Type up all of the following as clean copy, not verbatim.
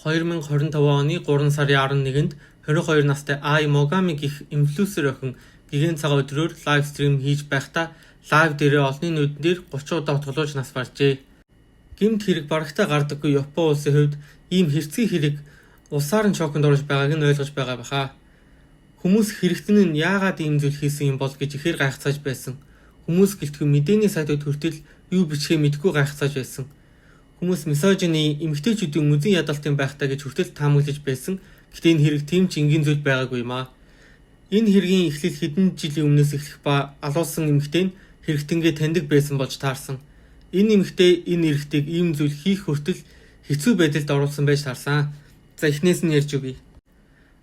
2025 оны 3 сарын 11-нд 22 настай Ай Могами гэх инфлюенсер охин гигэн цагаан өдрөөр лайв стрим хийж байхдаа лайв дээрээ олонний нүдэн дээр 30 удаа утгалууж нас баржээ. Гэмт хэрэг барагтаа гардаггүй Япон улсын хувьд ийм хэрцгий хэрэг улсаар нь шоконд орж байгааг нь ойлгож байгаа баха. Хүмүүс хэрэгтэн нь яагаад ийм зүйл хийсэн юм бол гэж ихээр гайхацааж байсан. Хүмүүс гэлтгүй мэдээний сайтууд хүртэл юу бичгээ мэдгүй гайхацааж байсан. Хүмүүс мисожины эмэгтэйчүүдийн үзэн ядалтын байхтаа гэж хүртэл таамаглаж байсан. Гэхдээ энэ хэрэг тийм ч энгийн зүйл байгаагүй юм аа. Энэ хэргийн эхлэл хэдэн жилийн өмнөөс эхлэх ба алуулсан эмэгтэй нь хэрэгтэнгээ таньдаг байсан болж таарсан. Энэ эмэгтэй энэ эрэгтэйг ийм зүйл хийх хүртэл хэцүү байдалд оруулсан байж таарсан. За эхнээс нь ярьж өгье.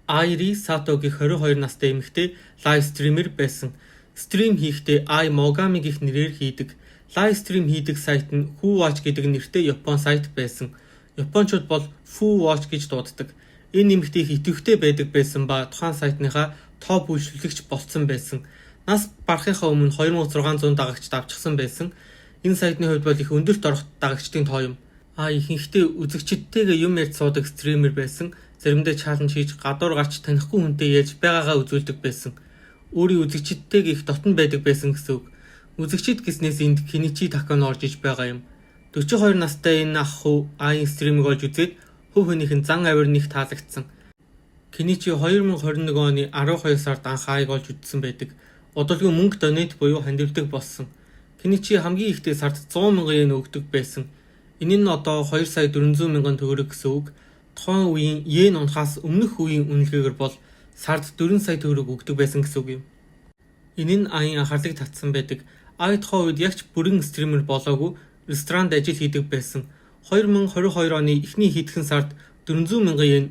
Айри Сато гэх 22 настай эмэгтэй лайв стример байсан. Стрим хийхдээ Ай Могами гэх нэрээр хийдэг. Лайв стрим хийдэг сайт нь Who Watch гэдэг нэртэй Япон сайт байсан. Япончууд бол Who Watch гэж дууддаг. Энэ нэмэгтэй идэвхтэй байдаг байсан ба тухайн сайтныхаа топ үйлчлэгч болцсон байсан. Нас барахынхаа өмнө 2600 дагагчд авчихсан байсан. Энэ сайтны хувьд бол их өндөрт орох дагагчдын тоо юм. Ихэнхдээ үзэгчдтэйгээ юм ярьж суудаг стример байсан. Заримдаа чаленж хийж гадуур гарч танихгүй хүнтэй ярьж байгаагаа үзүүлдэг байсан. Өөрийн үзэгчдтэйгээ их дотн байдаг байсан гэсэн үг. Үзэгчид гэснээс энд Киничи Такано орж иж байгаа юм. 42 настай энэ ах хүү Айн стримийг олж үзээд хөө хөнийх нь зан авир нэг таалагдсан. Киничи 2021 оны 12 сард анх Айг олж үзсэн байдаг. Удалгүй мөнгө донет буюу хандивдаг болсон. Киничи хамгийн ихдээ сард 100 мянган йен өгдөг байсан. Энэ нь одоо 2 сая 400 мянган төгрөг гэсэн үг. Тухайн үеийн йен унахаас өмнөх үеийн үнэлгээгээр бол сард 4 сая төгрөг өгдөг байсан гэсэн үг юм. Энэ нь Айн анхаарлыг татсан байдаг. Ай тухайн үед ягч бүрэн стример болоогүй ресторанд ажил хийдэг байсан. 2022 оны эхний хэдхэн сард 400 мянган йен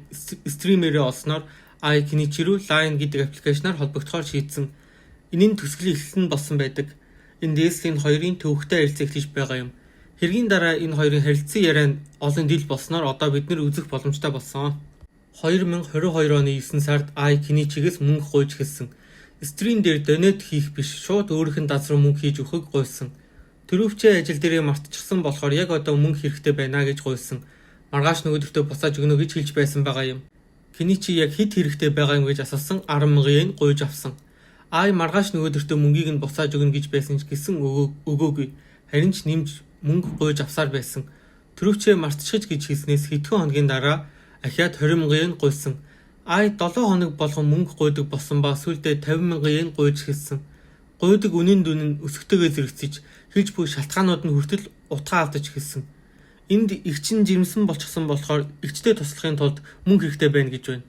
стримерээ олсноор Ай Киничи рүү Line гэдэг аппликейшнаар холбогдохоор шийдсэн. Энэ нь төсгөлийн эхлэл нь болсон байдаг. Эндээс энэ хоёрын төвөгтэй харилцаа эхлэж байгаа юм. Хэргийн дараа энэ хоёрын харилцан яриа нь олон дил болсноор одоо бид нэр үзэх боломжтой болсон. 2022 оны 9 сард Ай Киничигээс мөнгө гуйж эхэлсэн. Стрим дээр донет хийх биш, шууд өөрийнх нь даз руу мөнгө хийж өгөхөг гуйсан. Төрөвчөө ажил дээрээ мартчихсан болохоор яг одоо мөнгө хэрэгтэй байна гэж гуйсан. Маргааш нөгөөдөртөө буцааж өгнө гэж хэлж байсан байгаа юм. Киничи яг хэд хэрэгтэй байгаа юм гэж асуусан 10 мянган йен гуйж авсан. Ай маргааш нөгөөдөртөө мөнгийг нь буцааж өгнө гэж байсан ч гэсэн өгөөгүй. Харин ч нэмж мөнгө гуйж авсаар байсан. Төрөвчөө мартчихж гэж хэлснээс хэдхэн хоногийн дараа ахиад 20 мянган йен гуйсан. Ай 7 хоног болгон мөнгө гуйдаг болсон ба сүүлдээ 50 мянган йен гуйж эхэлсэн. Гуйдаг үнэн дүн нь өсөлтөөгөө зэрэгцэж хэлж буй шалтгаанууд нь хүртэл утгаа алдаж эхэлсэн. Энд игчин жирэмсэн болчихсон болохоор игчтэй туслахын тулд мөнгө хэрэгтэй байна гэж байна.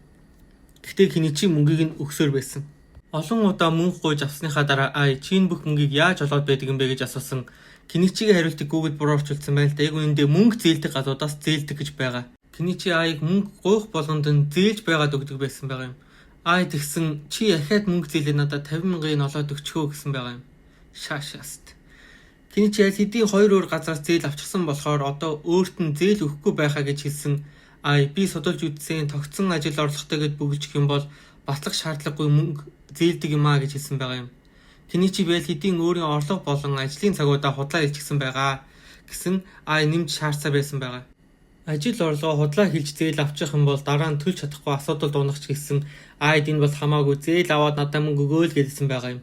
Гэхдээ Киничи мөнгийг нь өгсөөр байсан. Олон удаа мөнгө гуйж авсныхаа дараа Ай чинь бүх мөнгийг яаж олоод байдаг юм бэ гэж асуусан. Киничигийн хариултыг Google буруу орчуулсан байна л да. Яг үнэндээ мөнгө зээлдэг газруудаас зээлдэг гэж байгаа. Киничи Айг мөнгө гуйх болгонд нь зээлж байгаад өгдөг байсан байгаа юм. Ай тэгсэн чи ахаад мөнгө зээлээ надад 50 мянган йен олоод өгчхөө гэсэн байгаа юм. Шаашааст. Киничи аль хэдийн 2 өөр газраас зээл авчихсан болохоор одоо өөрт нь зээл өгөхгүй байхаа гэж хэлсэн. Ай би судалж үзсэн тогтсон ажил орлоготой гэд бүгэлжих юм бол батлах шаардлагагүй мөнгө зээлдэг юм аа гэж хэлсэн байгаа юм. Киничи аль хэдийн өөрийн орлого болон ажлын цагуудаа худлаа хэлчихсэн байгаа гэсэн Ай нэмж шаардсаар байсан байгаа. Ажил орлогоо худлаа хэлж зээл авчих юм бол дараа нь төлж чадахгүй асуудалд унах ч гэсэн Айд энэ бол хамаагүй зээл аваад надад мөнгө өгөөл гэсэн байгаа юм.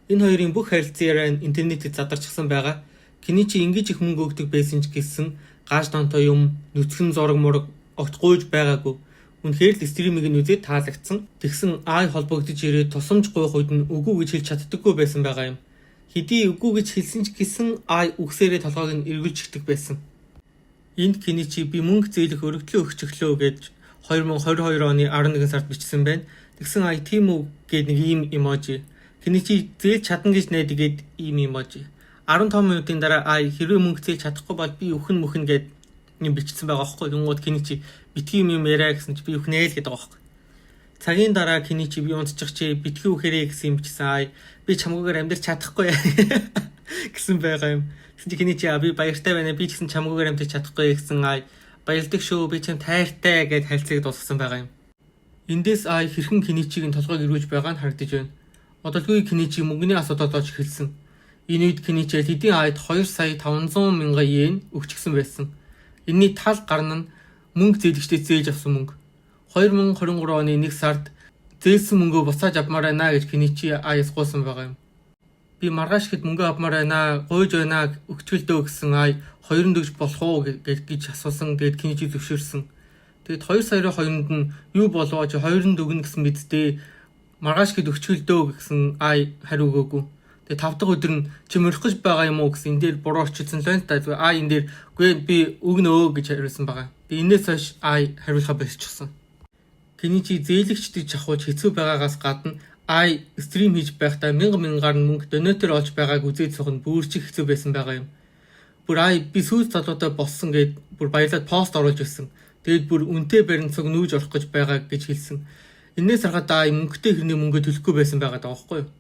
Энэ хоёрын бүх харилцан яриа интернетэд задарчихсан байгаа. Киничи ингэж их мөнгө өгдөг байсан ч гэсэн гаж донтой юм, нүцгэн зураг мураг огт гуйж байгаагүй. Үнэхээр л стримийг нь үзээд таалагдсан. Тэгсэн Ай холбогдож ирээд тусамж гуйх үед нь үгүй гэж хэлж чаддаггүй байсан байгаа юм. Хэдий үгүй гэж хэлсэн ч гэсэн Ай үгсээрээ толгойг нь эргүүлж ихдэг байсан. Энд Киничи би мөнгө зээлэх өргөдлөө өгч өглөө гэж 2022 оны 11 сард бичсэн байна. Тэгсэн Ай тийм үү гээд нэг ийм эможи. Киничи зээлж чадна гэж найдаг гээд ийм эможи. 15 минутын дараа Ай хэрвээ мөнгө зээлж чадахгүй бол би өхөн мөхөн гээд юм бичсэн байгаа байхгүй. Тэнгууд Киничи битгий юм яриа гэсэн чи би өхнээ л гэдэг байгаа байхгүй. Цагийн дараа Киничи би унтчих чи битгий үхэрээ гэсэн юм бичсэн. Ай би чамгүйгээр амьдрах чадахгүй гэсэн байгаа юм. Киничи би баяртай байна. Би ч гэсэн чамгүйгээр амтж чадахгүй гэсэн Ай баярлдаг шүү. Би чам тайртай гэд харилцааг дуусгасан байгаа юм. Эндээс Ай хэрхэн Киничиг нь толгойг ирүүлж байгаа нь харагдаж байна. Одолгүй Киничи мөнгөний асуудал болж эхэлсэн. Энэ үед Киничи хэдийн Айд 2 сая 500 мянган йен өгчихсөн байсан. Энэний тал гарна нь Мөнгө зээлэгчдээс зээж авсан мөнгө. 2023 оны 1 сард зээлсэн мөнгөө буцааж авмаар байна гэж Kenichi Ai-с гуйсан байгаа юм. Би маргааш хэд мөнгө авмаар байна, гуйж байна, өгчгөлдөө гэсэн Ai 2 дөгж болох уу гэж асуусан. Тэгээд Kenichi зөвшөөрсөн. Тэгээд 2 сарын 2-нд нь юу болов чи 2 дөгнө гэсэн мэддээ маргааш хэд өгчгөлдөө гэсэн Ai хариу өгөөгүй. Тэгээд 5 дахь өдөр нь чи мөрөх гэж байгаа юм уу гэсэн энэ дээр буруу орчилсан л байна та. Ai энэ дээр үгүй би өгнөө гэж хариулсан байгаа. Тэгээд энэс хойш Ai хариулахаа болчихсон. Kenichi зээлэгчдийг шахууж хэцүү байгаагаас гадна Ai стрим хийж байхдаа мянгаар нь мөнгө донатор олж байгааг үзээд суух нь бүрчих хэцүү байсан байгаа юм. Бүр Ai би сүйд залуутай болсон гэд бүр баярлаад пост оруулж ирсэн. Тэгээд бүр үнэтэй баримтсаг нүүж орох гэж байгаа гэж хэлсэн. Энээс харахад Ai мөнгөтэй хэрний мөнгө төлөхгүй байсан байгаа даахгүй юу?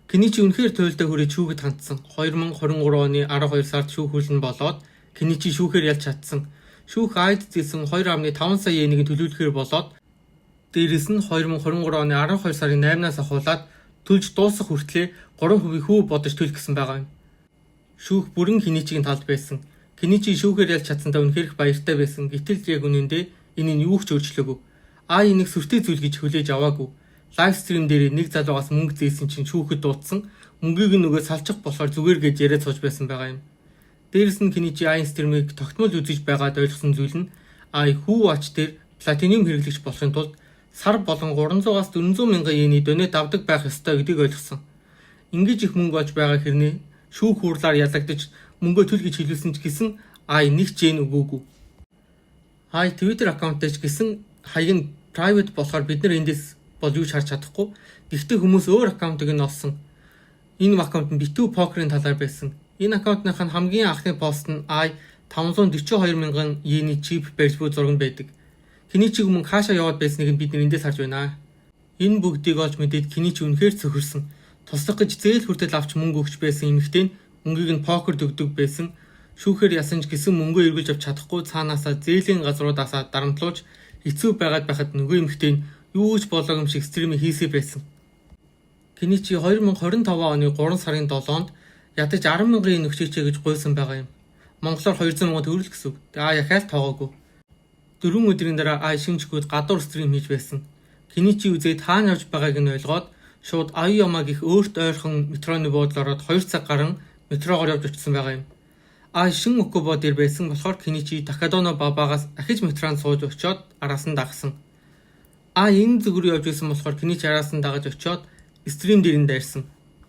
Kenichi үнэхээр туйлдаа хүрээ шүүхэд хандсан. 2023 оны 12 сард шүүх хүлэн болоод Kenichi шүүхээр ялж чадсан. Шүүх Aiд зээлсэн 2.5 сая йенийг төлөвлөхөр болоод дээрээс нь 2023 оны 12 сарын 8-наас ахуулаад төлж дуусах хүртлээр 3% хүү бодож төлөх гэсэн байгаа юм. Шүүх бүрэн Kenichi-гийн талд байсан. Kenichi шүүхээр ялж чадсандаа үнэхээр их баяртай байсан. Гэтэл яг үнэндээ энэ нь юу ч өөрчлөөгүй. Ai нэг сүртэй зүйл гэж хүлээж аваагүй. Лайв стрим дээр нэг залуугаас мөнгө зээсэн чинь шүүхэд дуудсан. Мөнгийг нөгөө салчих болохоор зүгээр гэж яриад сууж байсан байгаа юм. Дээрээс нь Kenichi Ai стримийг тогтмол үзэж байгаад ойлгосон зүйл нь Ai хүү ач дээр платинум хэрэглэгч болохын тулд сар болон 300-аас 400 мянган йений донет авдаг байх ёстой гэдгийг ойлгосон. Ингэж их мөнгө олж байгаа хэрнээ шүүх хурлаар ялагдаж мөнгөө төл гэж хэлүүлсэн ч гэсэн Ai нэг ч йен өгөөгүй. Ai Twitter аккаунттай ч гэсэн хаяг нь private болохоор бид нар эндээс бол юу ч харж чадахгүй. Гэхдээ хүмүүс өөр аккаунтыг нь олсон. Энэ аккаунт нь битүү покерын талаар байсан. Энэ аккаунтных нь хамгийн анхны пост нь Ai 542 мянган йений чип барьж буй зураг байдаг. Kenichi мөнгө хаашаа яваад байсныг бид эндээс харж байна. Энэ бүгдийг олж мэдээд Kenichi үнэхээр цөхөрсөн. Туслах гэж зээл хүртэл авч мөнгө өгч байсан эмэгтэй нь мөнгийг нь покерд өгдөг байсан. Шүүхээр ясан ч гэсэн мөнгөө эргүүлж авч чадахгүй цаанаасаа зээлийн газруудаасаа дарамтлуулж хэцүү байгаад байхад нөгөө эмэгтэй нь юу ч болоогүй юм шиг стрим хийсэй байсан. Kenichi 2025 оны 3 сарын 7-нд ядаж 10 мянган йен өгчээч гэж гуйсан байгаа юм. Монголоор 200 мянган төгрөл гэсэн үг. Яхаал тоогоогүй. 4 өдрийн дараа Ai шинжгүүд гадуур стрим хийж байсан. Kenichi үзээд хаана явж байгааг нь ойлгоод шууд Aoyama гих өөрт ойрхон метроны буудлаар ороод 2 цаг гарan метрогоор явж очсон байгаа юм. Ai шин Okubo дээр байсан болохоор Kenichi Takadono Babagаас ахиж метронд сууж очиод араас нь дагсан. Ai энэ зүгүр явж байсан болохоор Kenichi араас нь дагаж очиод стрим дээр нь дайрсан.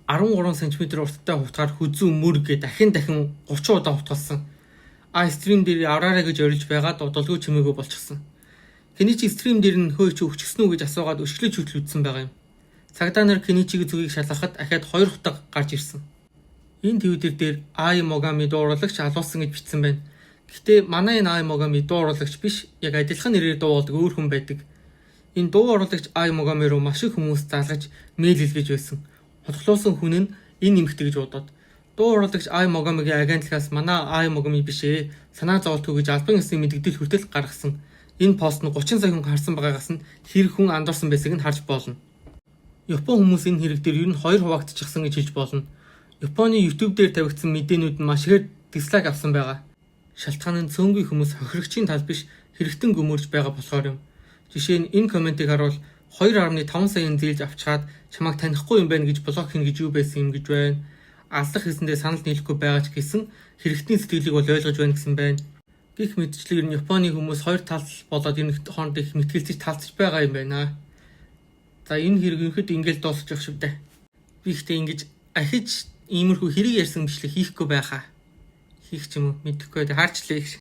13 см урттай хувцгаар хүзүү мөрг гэ дахин 30 удаа хувцгалсан. Ai стрим дээр авраарай гэж орилж байгаад удалгүй чимээгүй болчихсон. Kenichi стрим дээр нь хөөч өвчсөн үү гэж асуугаад өшгөлөж хөтлөгдсөн байгаа юм. Цагдаа нар Kenichi-гийн зүгийг шалгахад ахаад 2 хутаг гарч ирсэн. Энэ твиттер дээр Ai Mogami дуу уурлагч алуулсан гэж бичсэн байна. Гэхдээ манай энэ Ai Mogami дуу уурлагч биш, яг адилхан нэрээр дуу болдог өөр хүн байдаг. Энэ дуу уурлагч Ai Mogami руу маш их хүмүүс залгаж мэйл илгээж байсан. Хотглоосон хүн нь энэ нэмэгтэй гэж бодоод дуу уурлагч Ai Mogami-гийн агентлагаас манай Ai Mogami биш ээ. Санаа зовлтгүй гэж албан ёсны мэдээлэл хүртэл гаргасан. Энэ пост нь 30 сая хүн харсан байгаагаас нь хэрэг хүн андуурсан байсыг нь харж болно. Япон хүмүүс энэ хэрэг дээр ер нь 2 хуваагдчихсан гэж хэлж болно. Японы YouTube дээр тавигдсан мэдээнүүд нь маш ихээр дислайк авсан байгаа. Шалтгаан нь цөөнгүй хүмүүс хохирогчийн тал биш хэрэгтэн гөмөрж байгаа болохоор юм. Жишээ нь энэ комментиг харуул 2.5 саяын зээлж авчгаад чамайг танихгүй юм байна гэж блок хийнэ гэж юу байсан юм гэж байна. Аллах хийсэндээ санал нийлэхгүй байгаа ч гэсэн хэрэгтний сэтгэлийг бол ойлгож байна гэсэн байна. Гэх мэтчлэр нь Японы хүмүүс хоёр тал болоод энэ хооронд их мэтгэлцэж талцж байгаа юм байна. За энэ хэрэг ерөнхийд ингээл дуусчих шиг дээ. Би ихтэй ингэж ахиж иймэрхүү хэрэг ярьсан бичлэг хийхгүй байхаа. Хийх ч юм уу мэдэхгүй. Харчлаа.